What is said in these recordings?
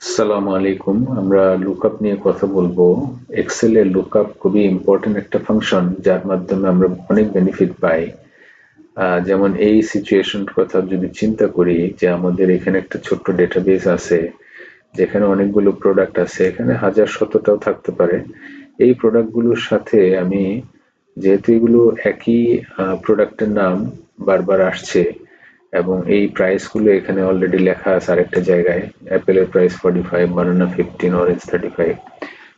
আসসালামু আলাইকুম। আমরা লুকআপ নিয়ে কথা বলবো। এক্সেল এর লুকআপ খুবই ইম্পর্টেন্ট একটা ফাংশন, যার মাধ্যমে আমরা অনেক বেনিফিট পাই। যেমন এই সিচুয়েশন কথা যদি চিন্তা করি, যে আমাদের এখানে একটা ছোট্ট ডেটাবেস আছে, যেখানে অনেকগুলো প্রোডাক্ট আছে, এখানে হাজার শতটাও থাকতে পারে। এই প্রোডাক্টগুলোর সাথে আমি, যেহেতু এগুলো একই প্রোডাক্টের নাম বারবার আসছে, এবং এই প্রাইস গুলো এখানে অলরেডি লেখা আছে আরেকটা জায়গায়, অ্যাপেলের প্রাইস 45, বানানা 15, অরেঞ্জ 35।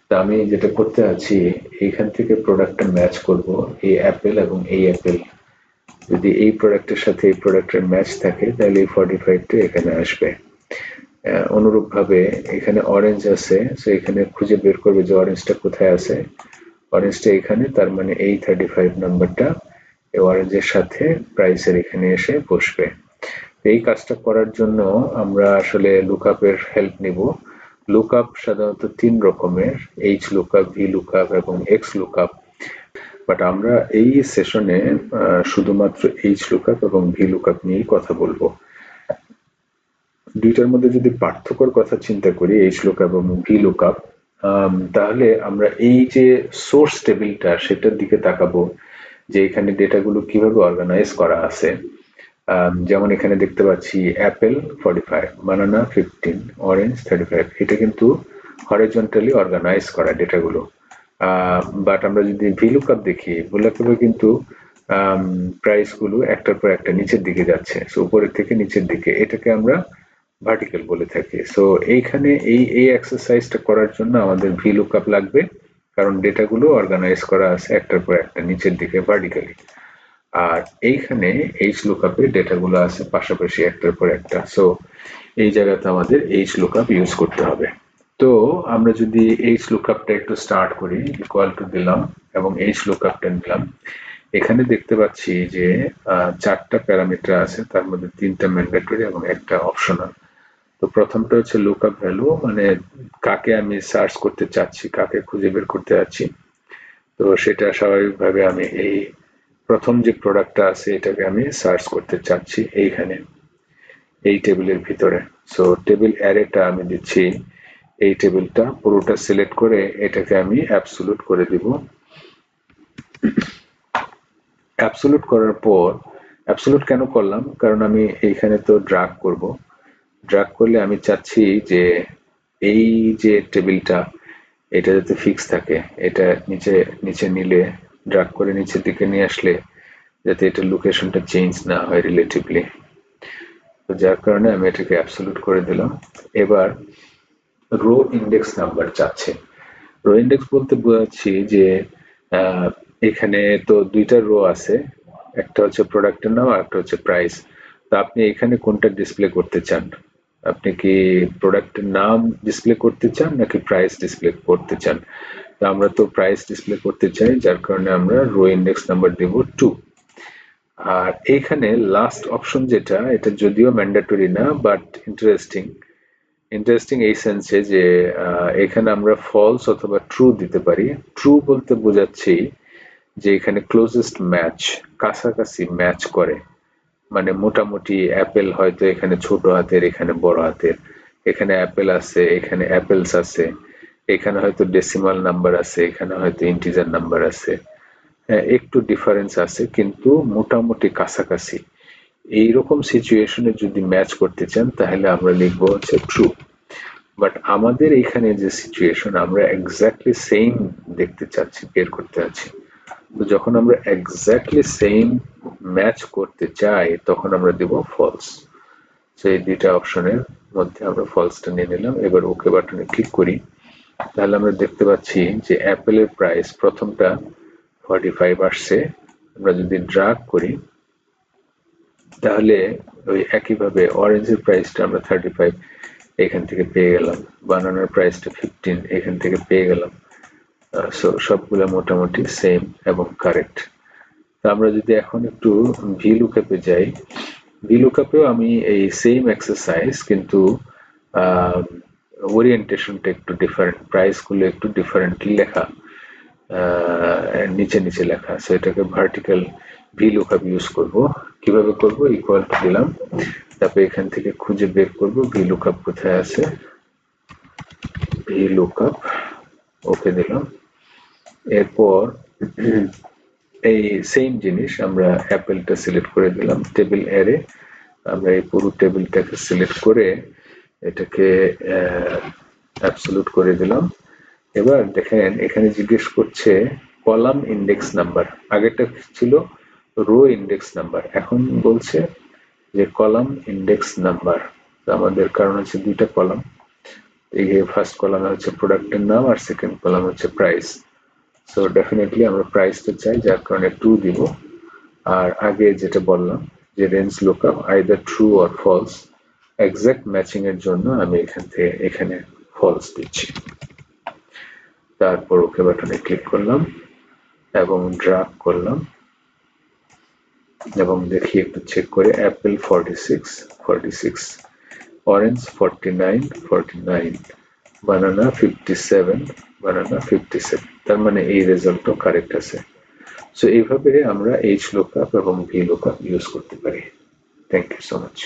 তা আমি যেটা করতে আছি, এইখান থেকে প্রোডাক্টটা ম্যাচ করব, এই অ্যাপেল এবং এই অ্যাপেল, যদি এই প্রোডাক্টের সাথে এই প্রোডাক্টের ম্যাচ থাকে তাহলে এই 45টা এখানে আসবে। অনুরূপ ভাবে এখানে অরেঞ্জ আছে, তো এখানে খুঁজে বের করবে যে অরেঞ্জটা কোথায় আছে। অরেঞ্জটা এখানে, তার মানে এই 35 নাম্বারটা এই অরেঞ্জের সাথে প্রাইসের এখানে এসে বসবে। এই কাজটা করার জন্য আমরা আসলে লুকআপের হেল্প নিব। লুকআপ সাধারণত তিন রকমের: এইচ লুকআপ, ভি লুকআপ এবং এক্স লুকআপ। বাট আমরা এই সেশনে শুধুমাত্র এইচ লুকআপ এবং ভি লুকআপ নিয়েই কথা বলবো। দুইটার মধ্যে যদি পার্থক্যর কথা চিন্তা করি, এইচ লুকআপ এবং ভি লুকআপ, তাহলে আমরা এই যে সোর্স টেবিলটা সেটার দিকে তাকাবো, যে এখানে ডেটাগুলো কিভাবে অর্গানাইজ করা আছে। যেমন এখানে দেখতে পাচ্ছি অ্যাপেল 45, বানানা 15, অরেঞ্জ 35। এটা কিন্তু হরিজন্টালি অর্গানাইজ করা ডেটাগুলো। বাট আমরা যদি ভিলুকআপ দেখি, ভিলুকআপে কিন্তু প্রাইস গুলো একটার পর একটা নিচের দিকে যাচ্ছে, সো উপরের থেকে নিচের দিকে, এটাকে আমরা ভার্টিক্যাল বলে থাকি। সো এইখানে এই এক্সারসাইজটা করার জন্য আমাদের ভিলুকআপ লাগবে, কারণ ডেটাগুলো অর্গানাইজ করা আছে একটার পর একটা নিচের দিকে ভার্টিক্যালি। আর এইখানে এইচ লুকআপে ডেটাগুলো আছে পাশাপাশি একটার পর একটা, সো এই জায়গাতে আমাদের এইচ লুকআপ ইউজ করতে হবে। তো আমরা যদি এইচ লুকআপটা একটু স্টার্ট করি, ইকুয়াল টু দিলাম এবং এইচ লুকআপটা নিলাম। এখানে দেখতে পাচ্ছি যে চারটা প্যারামিটার আছে, তার মধ্যে তিনটা ম্যান্ডেটরি এবং একটা অপশনাল। তো প্রথমটা হচ্ছে লুকআপ ভ্যালু, মানে কাকে আমি সার্চ করতে চাচ্ছি, কাকে খুঁজে বের করতে যাচ্ছি। তো সেটা স্বাভাবিকভাবে আমি এই প্রথম যে প্রোডাক্টটা আছে এটাকে আমি সার্চ করতে চাচ্ছি এইখানে, এই টেবিলের ভিতরে। সো টেবিল অ্যারেটা আমি দিচ্ছি, এই টেবিলটা পুরোটা সিলেক্ট করে এটাকে আমি অ্যাবসোলুট করে দিব। অ্যাবসোলুট করার পর, অ্যাবসোলুট কেন করলাম, কারণ আমি এইখানে তো ড্রাগ করব। ড্রাগ করলে আমি চাচ্ছি যে এই যে টেবিলটা, এটা যাতে ফিক্স থাকে। এটা নিচে নিচে নিলে, ড্রাগ করে নিচের দিকে নিয়ে আসলে যাতে এটা লোকেশনটা চেঞ্জ না হয় রিলেটিভলি। তো যার কারণে আমি এটাকে অ্যাবসোলুট করে দিলাম। এবার রো ইন্ডেক্স নাম্বার চাচ্ছে। রো ইন্ডেক্স বলতে বোঝাচ্ছি যে এখানে তো দুইটা রো আছে, একটা হচ্ছে প্রোডাক্টের নাম আর একটা হচ্ছে প্রাইস। তো আপনি এখানে কোনটা ডিসপ্লে করতে চান? আপনি কি প্রোডাক্টের নাম ডিসপ্লে করতে চান নাকি প্রাইস ডিসপ্লে করতে চান? তো আমরা তো প্রাইস ডিসপ্লে করতে চাই, যার কারণে আমরা রো ইন্ডেক্স নাম্বার দেব 2। আর এইখানে লাস্ট অপশন যেটা, এটা যদিও ম্যান্ডেটরি না, বাট ইন্টারেস্টিং। ইন্টারেস্টিং এই সেন্সে যে এখানে আমরা ফলস অথবা ট্রু দিতে পারি। ট্রু বলতে বোঝাচ্ছি যে এখানে ক্লোজেস্ট ম্যাচ, কাছাকাছি ম্যাচ করে। মানে মোটামুটি অ্যাপেল হয়তো এখানে ছোট হাতের, এখানে বড় হাতের, এখানে অ্যাপেল আছে, এখানে অ্যাপেলস আছে, এখানে হয়তো ডেসিমাল নাম্বার আছে, এখানে হয়তো ইন্টিজার নাম্বার আছে। হ্যাঁ, একটু ডিফারেন্স আছে কিন্তু মোটামুটি কাছাকাছি। এইরকম সিচুয়েশনে যদি ম্যাচ করতে চান তাহলে আমরা লিখবো হচ্ছে ট্রু। বাট আমাদের এখানে যে সিচুয়েশন, আমরা এক্স্যাক্টলি সেম দেখতে চাচ্ছি, বের করতে চাচ্ছি। তো যখন আমরা এক্স্যাক্টলি সেম ম্যাচ করতে চাই তখন আমরা দেব ফলস। সেই দুইটা অপশনের মধ্যে আমরা ফলসটা নিয়ে নিলাম। এবার ওকে বাটনে ক্লিক করি, তাহলে আমরা দেখতে পাচ্ছি যে অ্যাপেলের প্রাইস প্রথমটা 45 আসছে। আমরা যদি ড্রাগ করি তাহলে ওই একইভাবে অরেঞ্জের প্রাইসটা আমরা 35 এখান থেকে পেয়ে গেলাম, বানানার প্রাইসটা 15 এখান থেকে পেয়ে গেলাম। সো সবগুলো মোটামুটি সেম এবং কারেক্ট। তো আমরা যদি এখন একটু ভিলুকআপে যাই, ভিলুকআপেও আমি এই সেম এক্সারসাইজ, কিন্তু ওরিয়েন্টেশনটা একটু ডিফারেন্ট, প্রাইস গুলো একটু ডিফারেন্টলি লেখা, নিচে নিচে লেখা। সো এটাকে ভার্টিক্যাল ভিলুকআপ ইউজ করব। কিভাবে করব? ইকুয়াল টু দিলাম, তারপরে এখান থেকে খুঁজে বের করব ভিলুকআপ কোথায় আছে। ভি লুকআপ ওকে দিলাম। এরপর এই সেম জিনিস আমরা অ্যাপেলটা সিলেক্ট করে দিলাম, টেবিল অ্যারে আমরা এই পুরো টেবিলটাকে সিলেক্ট করে এটাকে অ্যাবসলিউট করে দিলাম। এবার দেখেন এখানে জিজ্ঞেস করছে কলাম ইন্ডেক্স নাম্বার, আগেরটা ছিল রো ইন্ডেক্স নাম্বার, এখন বলছে যে কলাম ইন্ডেক্স নাম্বার। আমাদের কারণ হচ্ছে দুইটা কলাম, এই ফার্স্ট কলামে হচ্ছে প্রোডাক্টের নাম আর সেকেন্ড কলাম হচ্ছে প্রাইস। সো ডেফিনেটলি আমরা প্রাইসটা চাই, যার কারণে 2 দিব। আর আগে যেটা বললাম যে range lookup either true or false, exact matching এর জন্য আমি এখান থেকে এখানে ফলস দিচ্ছি। তারপর ওকে বাটনে ক্লিক করলাম এবং ড্র্যাগ করলাম এবং দেখি একটু চেক করে অ্যাপেল 46, অরেঞ্জ 49, বানানা 57, তার মানে এই রেজাল্টও কারেক্ট আছে। সো এইভাবে আমরা এইচ লুকআপ এবং ভি লুকআপ ইউজ করতে পারি। Thank you so much.